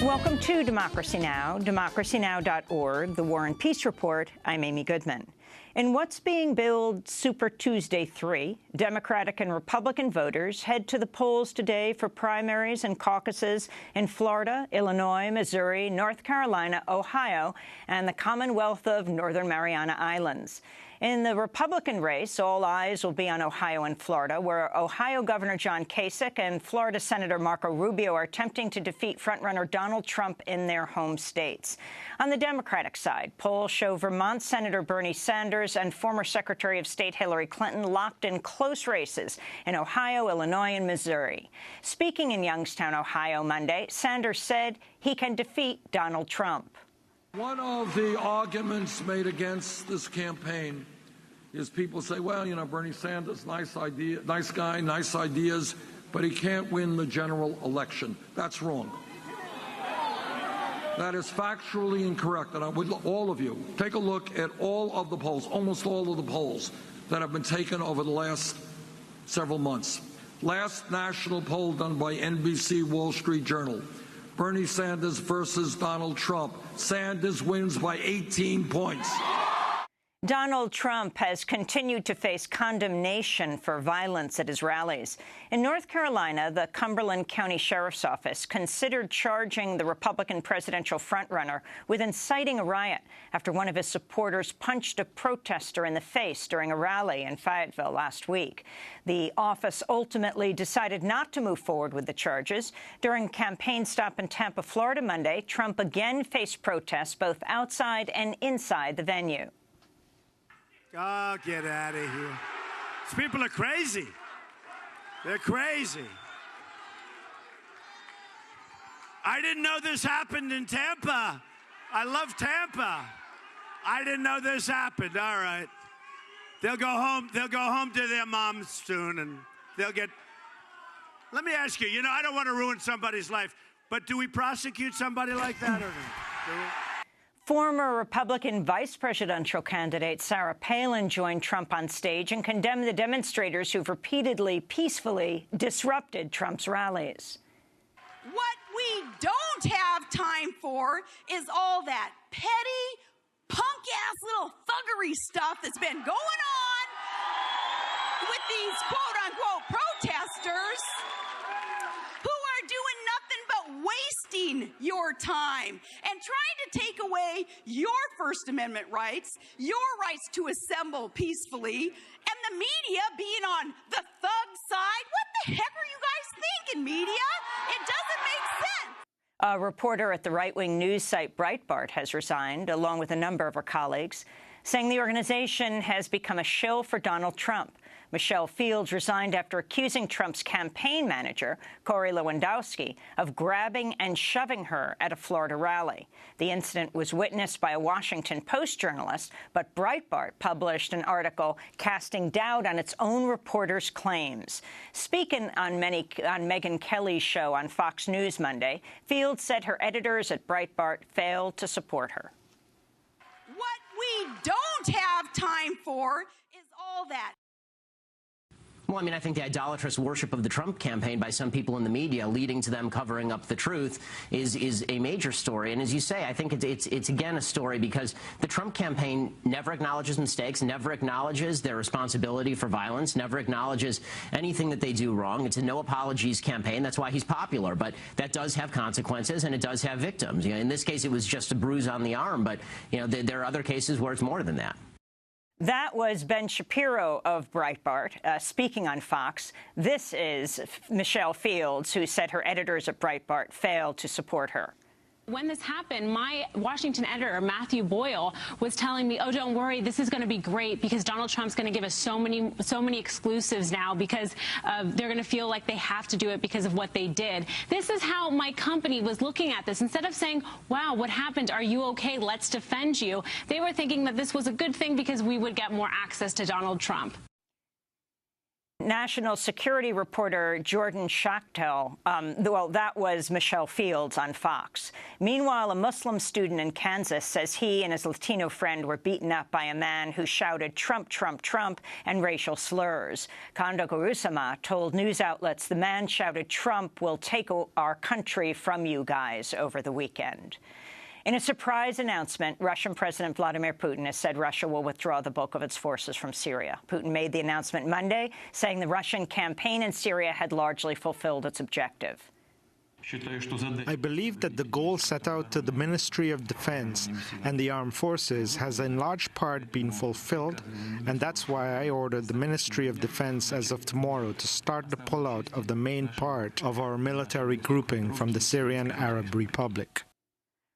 Welcome to Democracy Now!, democracynow.org, the War and Peace Report. I'm Amy Goodman. In what's being billed Super Tuesday 3, Democratic and Republican voters head to the polls today for primaries and caucuses in Florida, Illinois, Missouri, North Carolina, Ohio, and the Commonwealth of Northern Mariana Islands. In the Republican race, all eyes will be on Ohio and Florida, where Ohio Governor John Kasich and Florida Senator Marco Rubio are attempting to defeat frontrunner Donald Trump in their home states. On the Democratic side, polls show Vermont Senator Bernie Sanders and former Secretary of State Hillary Clinton locked in close races in Ohio, Illinois, and Missouri. Speaking in Youngstown, Ohio, Monday, Sanders said he can defeat Donald Trump. One of the arguments made against this campaign is people say, well, you know, Bernie Sanders, nice idea, nice guy, nice ideas, but he can't win the general election. That's wrong. That is factually incorrect. And I would all of you take a look at all of the polls, almost all of the polls that have been taken over the last several months. Last national poll done by NBC Wall Street Journal. Bernie Sanders versus Donald Trump. Sanders wins by 18 points. Donald Trump has continued to face condemnation for violence at his rallies. In North Carolina, the Cumberland County Sheriff's Office considered charging the Republican presidential frontrunner with inciting a riot after one of his supporters punched a protester in the face during a rally in Fayetteville last week. The office ultimately decided not to move forward with the charges. During a campaign stop in Tampa, Florida Monday, Trump again faced protests both outside and inside the venue. Oh, get out of here. These people are crazy. They're crazy. I didn't know this happened in Tampa. I love Tampa. I didn't know this happened. All right. They'll go home to their moms soon, and they'll get... Let me ask you, I don't want to ruin somebody's life, but do we prosecute somebody like that or not? Former Republican vice presidential candidate Sarah Palin joined Trump on stage and condemned the demonstrators who've repeatedly, peacefully disrupted Trump's rallies. What we don't have time for is all that petty, punk-ass little thuggery stuff that's been going on with these quote-unquote protesters who are doing nothing but wasting your time and trying to take away your First Amendment rights, your rights to assemble peacefully, and the media being on the thug side. What the heck are you guys thinking, media? It doesn't make sense. A reporter at the right-wing news site Breitbart has resigned, along with a number of her colleagues, saying the organization has become a shill for Donald Trump. Michelle Fields resigned after accusing Trump's campaign manager, Corey Lewandowski, of grabbing and shoving her at a Florida rally. The incident was witnessed by a Washington Post journalist, but Breitbart published an article casting doubt on its own reporter's claims. Speaking on Megyn Kelly's show on Fox News Monday, Fields said her editors at Breitbart failed to support her. What we don't have time for is all that. Well, I mean, I think the idolatrous worship of the Trump campaign by some people in the media, leading to them covering up the truth, is a major story. And as you say, I think it's again a story because the Trump campaign never acknowledges mistakes, never acknowledges their responsibility for violence, never acknowledges anything that they do wrong. It's a no apologies campaign. That's why he's popular. But that does have consequences, and it does have victims. In this case, it was just a bruise on the arm. But there are other cases where it's more than that. That was Ben Shapiro of Breitbart speaking on Fox. This is Michelle Fields, who said her editors at Breitbart failed to support her. When this happened, my Washington editor, Matthew Boyle, was telling me, oh, don't worry, this is going to be great because Donald Trump's going to give us so many exclusives now because they're going to feel like they have to do it because of what they did. This is how my company was looking at this. Instead of saying, wow, what happened? Are you okay? Let's defend you. They were thinking that this was a good thing because we would get more access to Donald Trump. National security reporter Jordan Schachtel, that was Michelle Fields on Fox. Meanwhile, a Muslim student in Kansas says he and his Latino friend were beaten up by a man who shouted Trump, Trump, Trump and racial slurs. Kondo Gurusama told news outlets the man shouted Trump will take our country from you guys over the weekend. In a surprise announcement, Russian President Vladimir Putin has said Russia will withdraw the bulk of its forces from Syria. Putin made the announcement Monday, saying the Russian campaign in Syria had largely fulfilled its objective. I believe that the goal set out to the Ministry of Defense and the armed forces has in large part been fulfilled, and that's why I ordered the Ministry of Defense as of tomorrow to start the pullout of the main part of our military grouping from the Syrian Arab Republic.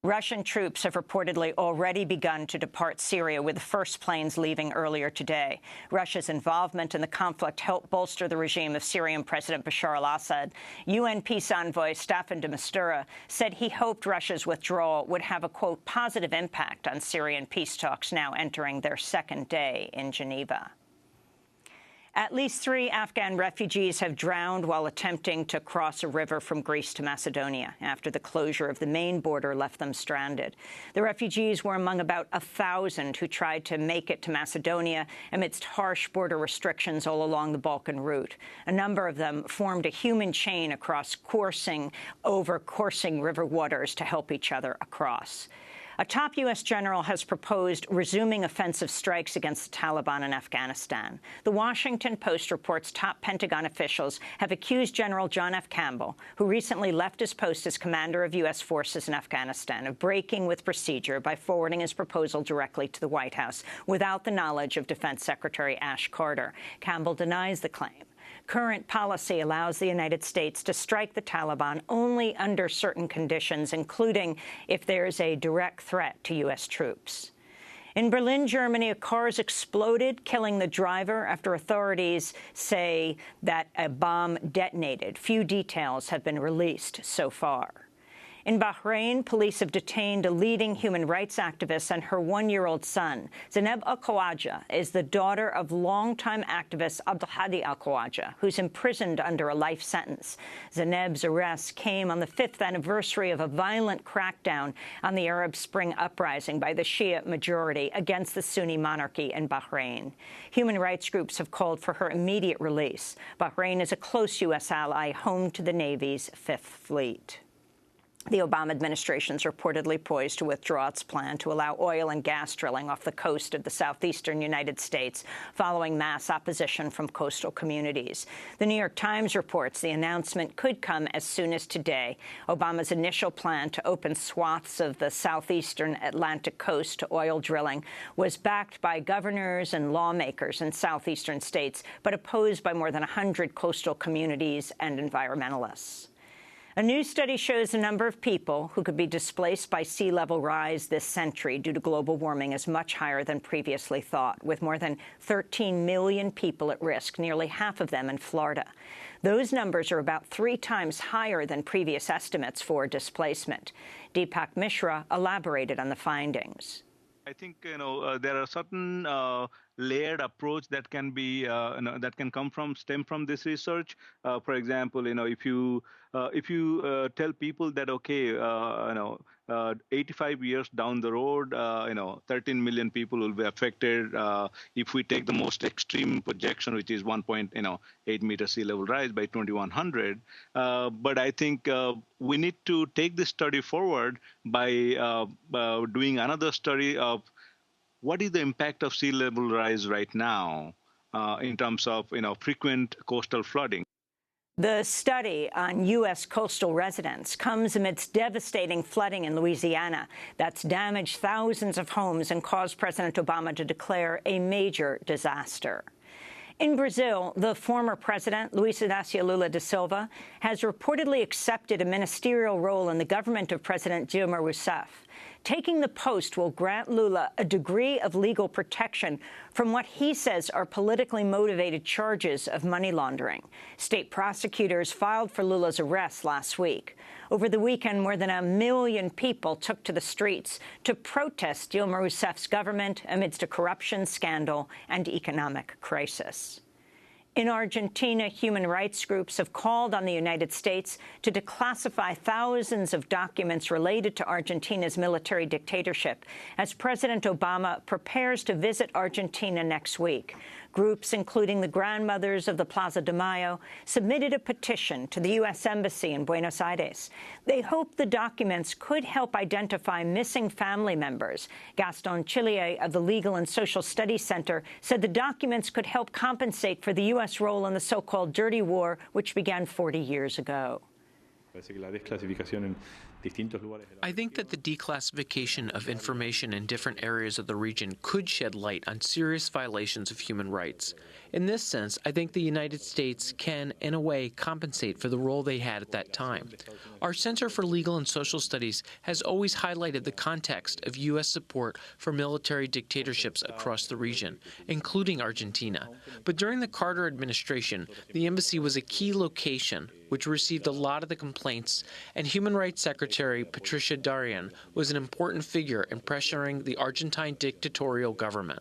Russian troops have reportedly already begun to depart Syria, with the first planes leaving earlier today. Russia's involvement in the conflict helped bolster the regime of Syrian President Bashar al-Assad. UN peace envoy Staffan de Mistura said he hoped Russia's withdrawal would have a, quote, positive impact on Syrian peace talks now entering their second day in Geneva. At least 3 Afghan refugees have drowned while attempting to cross a river from Greece to Macedonia after the closure of the main border left them stranded. The refugees were among about 1,000 who tried to make it to Macedonia amidst harsh border restrictions all along the Balkan route. A number of them formed a human chain across coursing river waters to help each other across. A top U.S. general has proposed resuming offensive strikes against the Taliban in Afghanistan. The Washington Post reports top Pentagon officials have accused General John F. Campbell, who recently left his post as commander of U.S. forces in Afghanistan, of breaking with procedure by forwarding his proposal directly to the White House without the knowledge of Defense Secretary Ash Carter. Campbell denies the claim. Current policy allows the United States to strike the Taliban only under certain conditions, including if there is a direct threat to U.S. troops. In Berlin, Germany, a car has exploded, killing the driver after authorities say that a bomb detonated. Few details have been released so far. In Bahrain, police have detained a leading human rights activist and her 1-year-old son. Zeneb Al-Khawaja is the daughter of longtime activist Abdulhadi Al-Khawaja, who's imprisoned under a life sentence. Zeneb's arrest came on the 5th anniversary of a violent crackdown on the Arab Spring uprising by the Shia majority against the Sunni monarchy in Bahrain. Human rights groups have called for her immediate release. Bahrain is a close U.S. ally, home to the Navy's 5th Fleet. The Obama administration is reportedly poised to withdraw its plan to allow oil and gas drilling off the coast of the southeastern United States following mass opposition from coastal communities. The New York Times reports the announcement could come as soon as today. Obama's initial plan to open swaths of the southeastern Atlantic coast to oil drilling was backed by governors and lawmakers in southeastern states, but opposed by more than 100 coastal communities and environmentalists. A new study shows the number of people who could be displaced by sea level rise this century due to global warming is much higher than previously thought, with more than 13 million people at risk, nearly half of them in Florida. Those numbers are about 3 times higher than previous estimates for displacement. Deepak Mishra elaborated on the findings. I think there are certain layered approach that can be that can stem from this research. For example, if you tell people that 85 years down the road, 13 million people will be affected. If we take the most extreme projection, which is 1.8 meter sea level rise by 2100, but I think we need to take this study forward by doing another study of what is the impact of sea level rise right now in terms of frequent coastal flooding. The study on U.S. coastal residents comes amidst devastating flooding in Louisiana that's damaged thousands of homes and caused President Obama to declare a major disaster. In Brazil, the former president, Luiz Inácio Lula da Silva, has reportedly accepted a ministerial role in the government of President Dilma Rousseff. Taking the post will grant Lula a degree of legal protection from what he says are politically motivated charges of money laundering. State prosecutors filed for Lula's arrest last week. Over the weekend, more than 1 million people took to the streets to protest Dilma Rousseff's government amidst a corruption scandal and economic crisis. In Argentina, human rights groups have called on the United States to declassify thousands of documents related to Argentina's military dictatorship as President Obama prepares to visit Argentina next week. Groups, including the Grandmothers of the Plaza de Mayo, submitted a petition to the U.S. Embassy in Buenos Aires. They hope the documents could help identify missing family members. Gaston Chillier of the Legal and Social Studies Center said the documents could help compensate for the U.S. role in the so-called Dirty War, which began 40 years ago. I think that the declassification of information in different areas of the region could shed light on serious violations of human rights. In this sense, I think the United States can, in a way, compensate for the role they had at that time. Our Center for Legal and Social Studies has always highlighted the context of U.S. support for military dictatorships across the region, including Argentina. But during the Carter administration, the embassy was a key location which received a lot of the complaints, and Human Rights Secretary Patricia Darien was an important figure in pressuring the Argentine dictatorial government.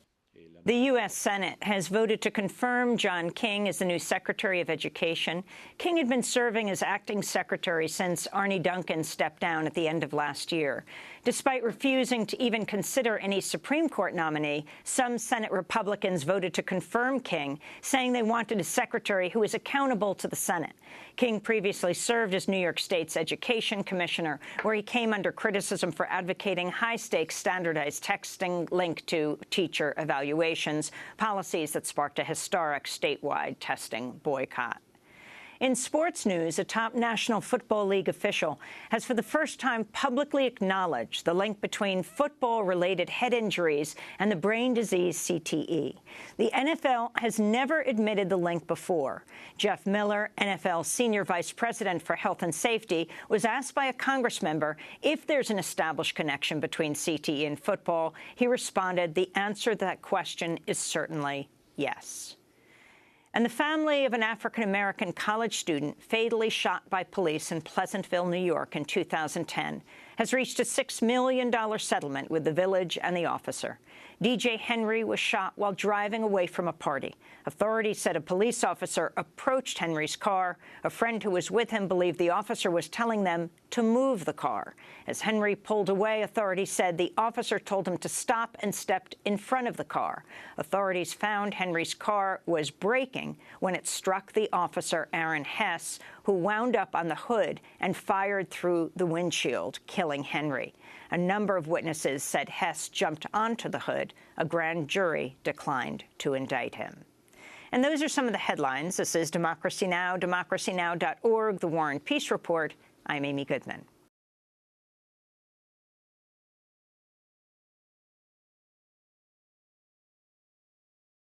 The U.S. Senate has voted to confirm John King as the new Secretary of Education. King had been serving as acting secretary since Arne Duncan stepped down at the end of last year. Despite refusing to even consider any Supreme Court nominee, some Senate Republicans voted to confirm King, saying they wanted a secretary who is accountable to the Senate. King previously served as New York State's education commissioner, where he came under criticism for advocating high-stakes standardized testing linked to teacher evaluations, policies that sparked a historic statewide testing boycott. In sports news, a top National Football League official has for the first time publicly acknowledged the link between football-related head injuries and the brain disease CTE. The NFL has never admitted the link before. Jeff Miller, NFL Senior Vice President for Health and Safety, was asked by a Congress member if there's an established connection between CTE and football. He responded, the answer to that question is certainly yes. And the family of an African-American college student fatally shot by police in Pleasantville, New York in 2010 has reached a $6 million settlement with the village and the officer. DJ Henry was shot while driving away from a party. Authorities said a police officer approached Henry's car. A friend who was with him believed the officer was telling them to move the car. As Henry pulled away, authorities said the officer told him to stop and stepped in front of the car. Authorities found Henry's car was braking when it struck the officer, Aaron Hess, who wound up on the hood and fired through the windshield, killing Henry. A number of witnesses said Hess jumped onto the hood. A grand jury declined to indict him. And those are some of the headlines. This is Democracy Now!, democracynow.org, The War and Peace Report. I'm Amy Goodman.